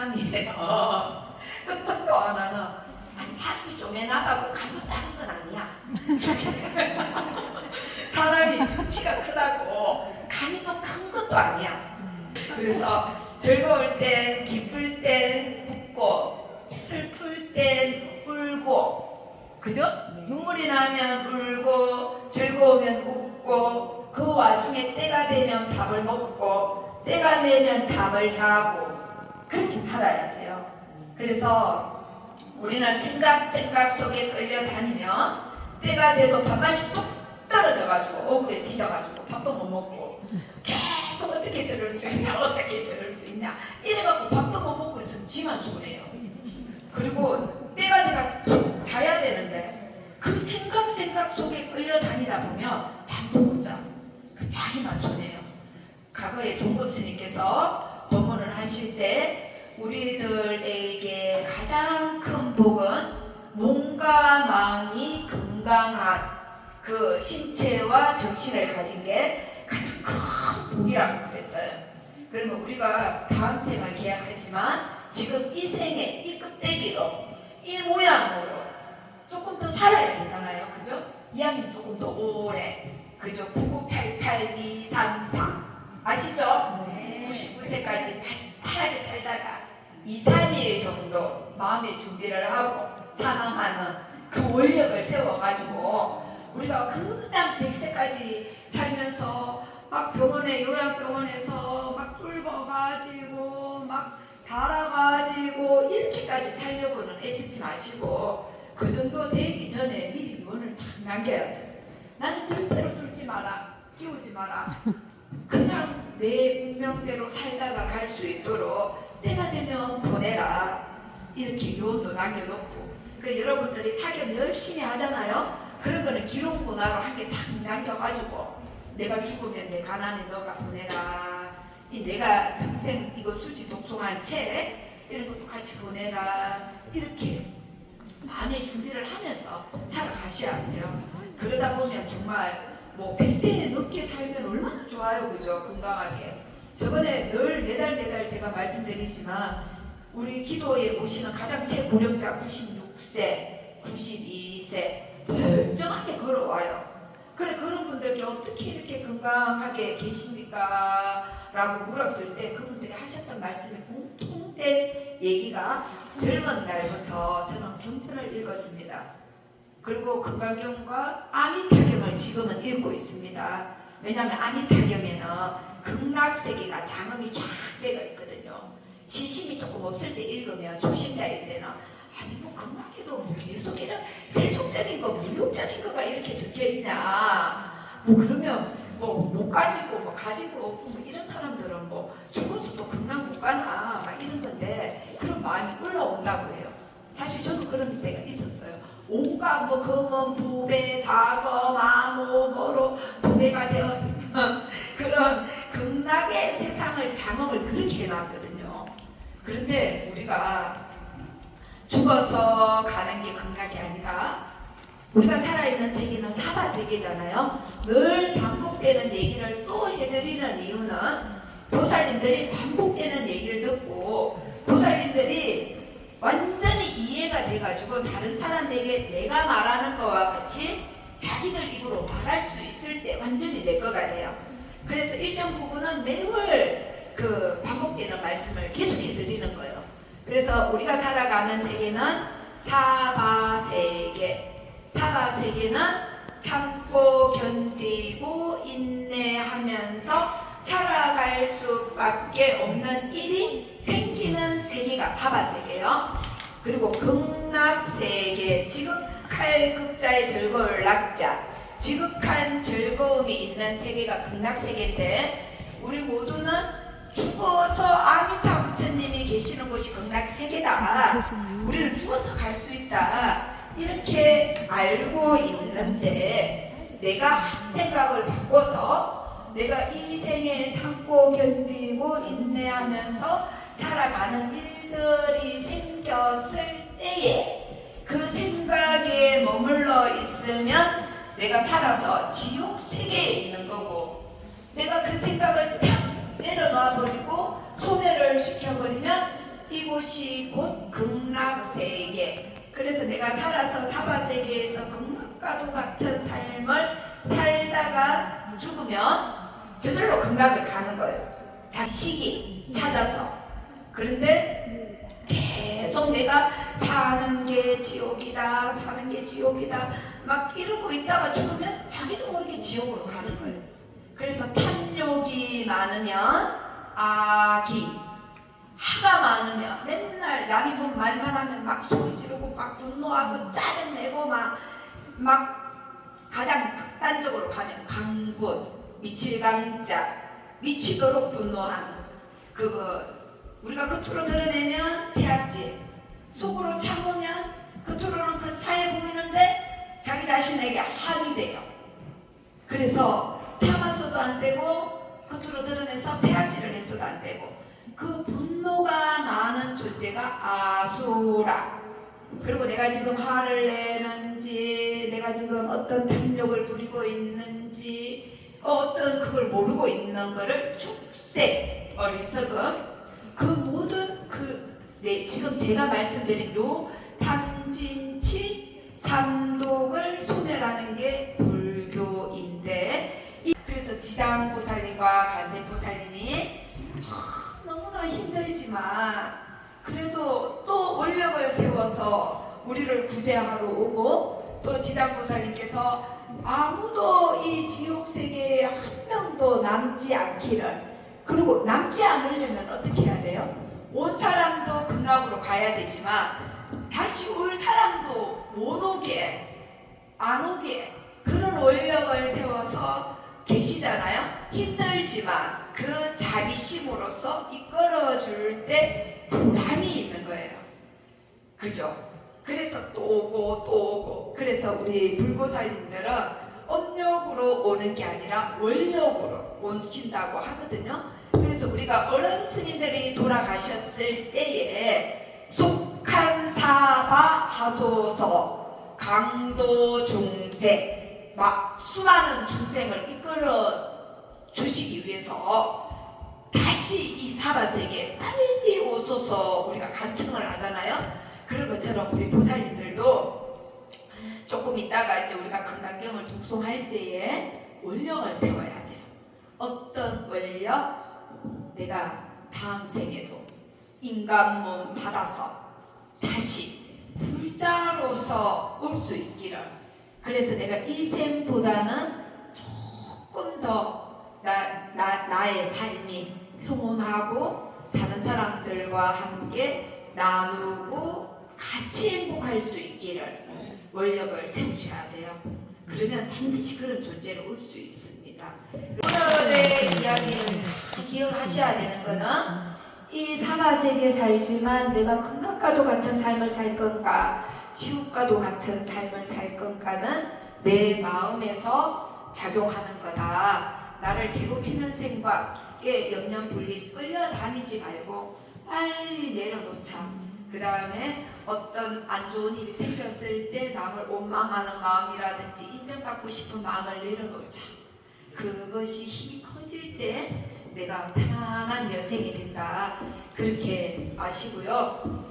사람이에요. 끄떡도 안 하나. 아니 사람이 쪼매나다고 간도 작은 건 아니야. 사람이 덩치가 크다고 간이 또 큰 것도 아니야. 그래서 즐거울 땐, 기쁠 땐 웃고, 슬플 땐 울고, 그죠? 눈물이 나면 울고, 즐거우면 웃고, 그 와중에 때가 되면 밥을 먹고, 때가 되면 잠을 자고, 그렇게 살아야 돼요. 그래서 우리는 생각 속에 끌려다니면 때가 돼도 밥맛이 뚝 떨어져가지고 억울해 뒤져가지고 밥도 못 먹고 계속 어떻게 저럴 수 있냐 어떻게 저럴 수 있냐 이래갖고 밥도 못 먹고 있으면 지만 손해요. 그리고 때가 돼가 푹 자야 되는데 그 생각 속에 끌려다니다 보면 잠도 못 자. 그 자기만 손해요. 과거에 종법 스님께서 법문을 하실 때 우리들에게 가장 큰 복은 몸과 마음이 건강한 그 신체와 정신을 가진 게 가장 큰 복이라고 그랬어요. 그러면 우리가 다음 생을 계약하지만 지금 이 생에 이 껍데기로 이 모양으로 조금 더 살아야 되잖아요. 그죠? 이왕이면 조금 더 오래 그죠? 9988234 아시죠? 네. 99세까지 팔팔하게 살다가 2, 3일 정도 마음의 준비를 하고 사망하는 그 원력을 세워가지고 우리가 그다음 100세까지 살면서 막 병원에 요양병원에서 막 뚫어가지고 막 달아가지고 이렇게까지 살려고는 애쓰지 마시고 그 정도 되기 전에 미리 유언을 딱 남겨야 돼. 나는 절대로 뚫지 마라, 끼우지 마라. 그냥 내 운명대로 살다가 갈 수 있도록 때가 되면 보내라. 이렇게 유언도 남겨놓고 그래 여러분들이 사견 열심히 하잖아요. 그런 거는 기록 문화로 한 개 딱 남겨가지고 내가 죽으면 내 가난에 너가 보내라. 이 내가 평생 이거 수지 독송한 책 이런 것도 같이 보내라. 이렇게 마음의 준비를 하면서 살아가셔야 돼요. 그러다 보면 정말 뭐 100세 넘게 살면 얼마나 좋아요. 그죠? 건강하게. 저번에 늘 매달 제가 말씀드리지만 우리 기도에 오시는 가장 최고령자 96세, 92세 멀쩡하게 걸어와요. 그래 그런 분들께 어떻게 이렇게 건강하게 계십니까? 라고 물었을 때 그분들이 하셨던 말씀이 공통된 얘기가 젊은 날부터 저는 경전을 읽었습니다. 그리고 금강경과 아미타경을 지금은 읽고 있습니다. 왜냐하면 아미타경에는 극락세계가 장엄이 쫙 되어 있거든요. 신심이 조금 없을 때 읽으면 초심자일 때는 아니 뭐 극락에도 뭐 계속 이런 세속적인 거 물욕적인 거가 이렇게 적혀있냐 뭐 그러면 뭐 못 가지고 뭐 가지고 없고 뭐 이런 사람들은 뭐 죽어서도 극락 못 가나 막 이런 건데 그런 마음이 올라온다고 해요. 사실 저도 그런 때가 있었어요. 온갖 뭐 금은 부배 자거 만호 뭐로 도배가 되어 그런 극락의 세상을 장엄을 그렇게 해놨거든요. 그런데 우리가 죽어서 가는 게 극락이 아니라 우리가 살아있는 세계는 사바세계잖아요. 늘 반복되는 얘기를 또 해드리는 이유는 보살님들이 반복되는 얘기를 듣고 보살님들이 완전히 이해가 돼가지고 다른 사람에게 내가 말하는 거와 같이 자기들 입으로 말할 수 있을 때 완전히 내 거가 돼요. 그래서 일정 부분은 매월 그 반복되는 말씀을 계속해 드리는 거예요. 그래서 우리가 살아가는 세계는 사바세계. 사바세계는 참고 견디고 인내하면서 살아갈 수밖에 없는 일이 생기는 세계가 사바세계예요. 그리고 극락세계, 지극할 극자의 즐거울 낙자, 지극한 즐거움이 있는 세계가 극락세계인데 우리 모두는 죽어서 아미타 부처님이 계시는 곳이 극락세계다. 우리는 죽어서 갈 수 있다. 이렇게 알고 있는데 내가 생각을 바꿔서 내가 이 생에 참고 견디고 인내하면서 살아가는 일들이 생겼을 때에 그 생각에 머물러 있으면 내가 살아서 지옥 세계에 있는 거고 내가 그 생각을 탁 내려놔 버리고 소멸을 시켜버리면 이곳이 곧 극락세계. 그래서 내가 살아서 사바세계에서 극락과도 같은 삶을 살다가 죽으면 저절로 극락을 가는 거예요. 자기 시기 찾아서. 그런데 계속 내가 사는 게 지옥이다, 사는 게 지옥이다 막 이러고 있다가 죽으면 자기도 모르게 지옥으로 가는 거예요. 그래서 탐욕이 많으면 악이, 화가 많으면 맨날 남이 본 말만 하면 막 소리 지르고 막 분노하고 짜증내고 막 가장 극단적으로 가면 강분, 미칠강자, 미치도록 분노하는 그거 우리가 겉으로 드러내면 태악질, 속으로 참으면 겉으로는 그 사해 보이는데 자기 자신에게 한이 돼요. 그래서 참아서도 안 되고 겉으로 드러내서 폐악질을 해서도 안 되고 그 분노가 많은 존재가 아수라. 그리고 내가 지금 화를 내는지 내가 지금 어떤 탐욕을 부리고 있는지 어떤 그걸 모르고 있는 거를 축생, 어리석음 그 모든 지금 제가 말씀드린 요 탐진치 삼독을 소멸하는 게 불교인데 그래서 지장보살님과 간세보살님이 너무나 힘들지만 그래도 또 원력을 세워서 우리를 구제하러 오고 또 지장보살님께서 아무도 이 지옥세계에 한 명도 남지 않기를 그리고 남지 않으려면 어떻게 해야 돼요? 온 사람도 극락으로 가야 되지만 다시 올 사람도 못 오게 안 오게 그런 원력을 세워서 계시잖아요. 힘들지만 그 자비심으로써 이끌어줄 때 보람이 있는 거예요. 그죠? 그래서 또 오고 또 오고 그래서 우리 불보살님들은 언력으로 오는 게 아니라 원력으로 오신다고 하거든요. 그래서 우리가 어른 스님들이 돌아가셨을 때에 속한사바 하소서 강도 중생 막 수많은 중생을 이끌어 주시기 위해서 다시 이 사바세계에 빨리 오소서 우리가 간청을 하잖아요. 그런 것처럼 우리 보살님들도 조금 있다가 이제 우리가 금강경을 독송할 때에 원력을 세워야 돼요. 어떤 원력? 내가 다음 생에도 인간몸 받아서 다시 불자로서 올 수 있기를. 그래서 내가 이 생보다는 조금 더 나의 삶이 평온하고 다른 사람들과 함께 나누고 같이 행복할 수 있기를 원력을 세우셔야 돼요. 그러면 반드시 그런 존재로 올 수 있습니다. 오늘의 이야기를 잘 기억하셔야 되는 거는 이 사바세계에 살지만 내가 극락과도 같은 삶을 살 건가 지옥과도 같은 삶을 살 건가는 내 마음에서 작용하는 거다. 나를 괴롭히는 생각에 영연분리 끌려다니지 말고 빨리 내려놓자. 그 다음에 어떤 안 좋은 일이 생겼을 때 남을 원망하는 마음이라든지 인정받고 싶은 마음을 내려놓자. 그것이 힘이 커질 때 내가 편안한 여생이 된다. 그렇게 아시고요.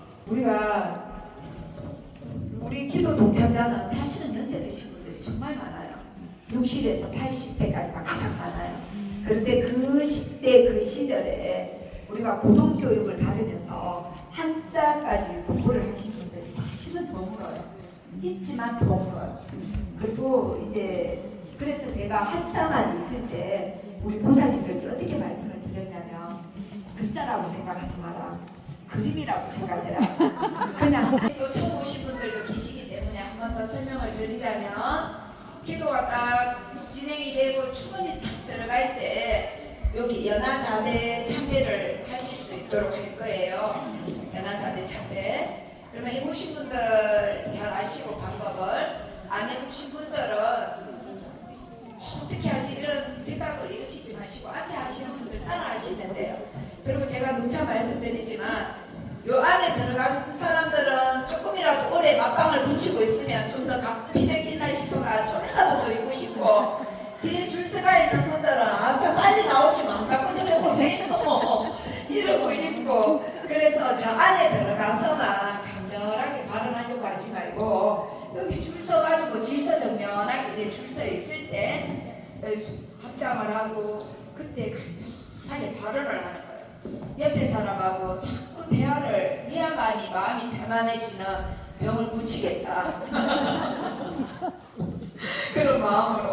우리 기도 동참자는 사실은 연세 드신 분들이 정말 많아요. 60에서 80세까지가 가장 많아요. 그런데 그 시대 그 시절에 우리가 고등교육을 받으면서 한자까지 공부를 하신 분들이 사실은 드물어요. 있지만 드물어요. 그리고 이제 그래서 제가 한자만 있을 때 우리 보살님들께 어떻게 말씀을 드렸냐면 글자라고 생각하지 마라. 그림이라고 생각해라. 그냥 또 처음 오신 분들도 계시기 때문에 한 번 더 설명을 드리자면 기도가 딱 진행이 되고 추문이 딱 들어갈 때 여기 연화자대 참배를 하실 수 있도록 할 거예요. 연화자대 참배. 그러면 해보신 분들 잘 아시고 방법을 안 해보신 분들은 어떻게 하지 이런 생각을 일으키지 마시고 앞에 하시는 분들 따라 하시면 돼요. 그리고 제가 누차 말씀드리지만 요 안에 들어간 사람들은 조금이라도 오래 맞방을 붙이고 있으면 좀 더 피내기나 싶어가 좀이라도 더 입고 싶고 뒤에 줄 서가 있는 분들은 앞에 빨리 나오지만 갖고 저러고 왜 이러고 있고 이러고 있고 그래서 저 안에 들어가서만 간절하게 발언하려고 하지 말고 여기 줄 서가지고 질서정연하게 이렇게 줄 서 있을 때 합장을 하고 그때 간절하게 발언을 하는 거예요. 옆에 사람하고 자꾸 대화를 해야만이 마음이 편안해지는 병을 고치겠다. 그런 마음으로